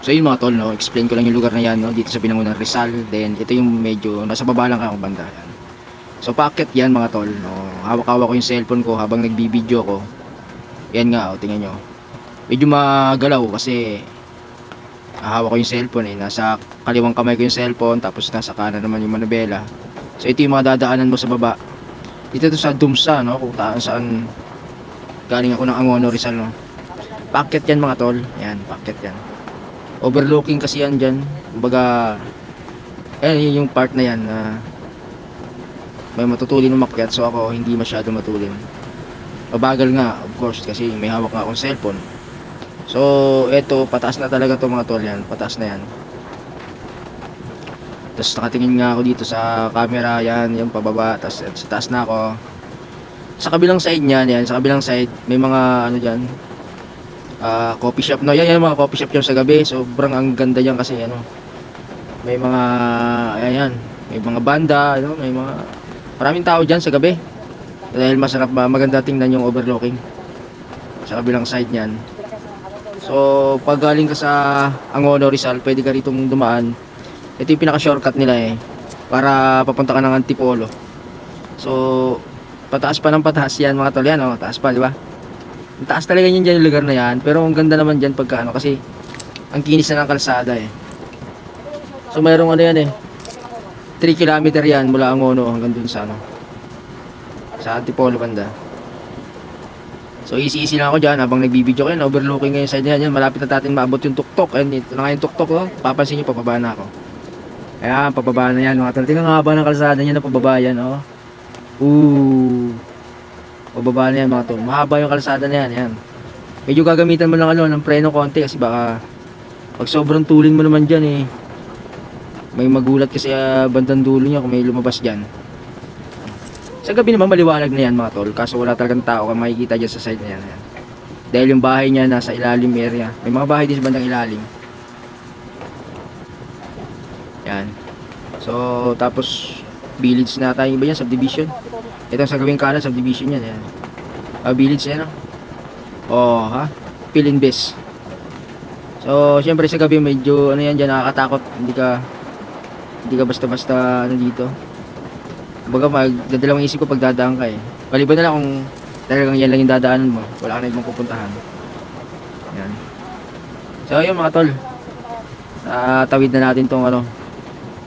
So yun mga tol, no, explain ko lang yung lugar na yan, no, dito sa Binangonan, Rizal. Then ito yung medyo nasa baba lang akong banda yan. So paakyat yan mga tol, no. Hawak-hawak ko yung cellphone ko habang nagbibideo ko. Yan nga, oh, tingnan nyo. Medyo magalaw kasi hawak ko yung cellphone eh. Nasa kaliwang kamay ko yung cellphone, tapos nasa kanan naman yung manabela. So ito yung mga dadaanan mo sa baba. Dito to sa Dumsa, no, kung saan galing ako ng Angono, Rizal, no. Paakyat yan mga tol. Yan, paakyat yan. Overlooking kasi yan dyan. Kumbaga, yun yung part na yan na may matutulin umakyat. So ako hindi masyado matulin. Mabagal nga, of course, kasi may hawak nga akong cellphone. So eto, pataas na talaga to mga tol yan. Pataas na yan. Tapos nakatingin nga ako dito sa camera. Yan, yung pababa. Tapos sa taas na ako. Sa kabilang side niyan, yan, sa kabilang side may mga ano dyan, coffee shop, no. Yan mga coffee shop yung sa gabi. Sobrang ang ganda yan kasi ano, may mga ayan, may mga banda, ano, may mga maraming tao diyan sa gabi. Dahil masarap, maganda tingnan yung overlooking sa kabilang side niyan. So pag galing ka sa Angono, Rizal, pwede ka rito dumaan. Ito yung pinaka shortcut nila eh, para papunta ka ng Antipolo. So pataas pa ng pataas yan mga tol, yan oh, taas pa, di ba? Ang taas talaga yun dyan yung lugar na yan. Pero ang ganda naman dyan pagka ano, kasi ang kinis na ng kalsada eh. So mayroong ano yan eh, 3 kilometer yan mula Angono hanggang dun sa ano, sa Antipolo banda. So easy lang ako dyan habang nagbibideo kayo. Overlooking ngayon side yan. Malapit na natin maabot yung tuktok. Ayan, ito na nga yung tuktok, oh. Papansin nyo, pababa na ako. Ayan, pababa na yan mga tol. Tingnan nga haba ng kalsada niya na pababa yan, oh. Pababa na yan mga tol. Mahaba yung kalsada na yan, yan. Medyo gagamitan mo lang ano, ng preno konti kasi baka pag sobrang tulin mo naman dyan eh, may magulat kasi bandang dulo niya kung may lumabas dyan. Sa gabi naman maliwanag na yan mga tol, kaso wala talagang tao kang makikita dyan sa side na yan, yan. Dahil yung bahay niya nasa ilalim area. May mga bahay din sa bandang ilalim. Yan. So tapos village na tayo ba yan, subdivision. Ito sa gawing kanan, subdivision yan, yan. Village yan, no? Oh, ha? Pilinbes. So syempre sa gabi medyo ano yan dyan, nakakatakot. Hindi ka basta-basta ano dito. Kumbaga magdadalawang isip ko pag dadaan ka eh. Maliban na lang kung talagang yan lang yung dadaanan mo, wala ka na ibang pupuntahan. Yan. So yun mga tol, tawid na natin tong ano,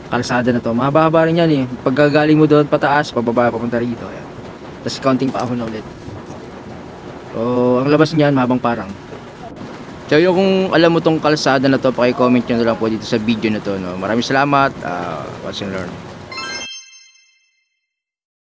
kalsada na to. Mahaba-haba rin yan eh. Pagkagaling mo doon pataas, pababa, papunta rito. Yan. Tapos counting pa ako na ulit. So ang labas niyan mahabang parang. So yung kung alam mo tong kalsada na to, paki-comment nyo na lang po dito sa video na to, no? Maraming salamat. Watch and learn.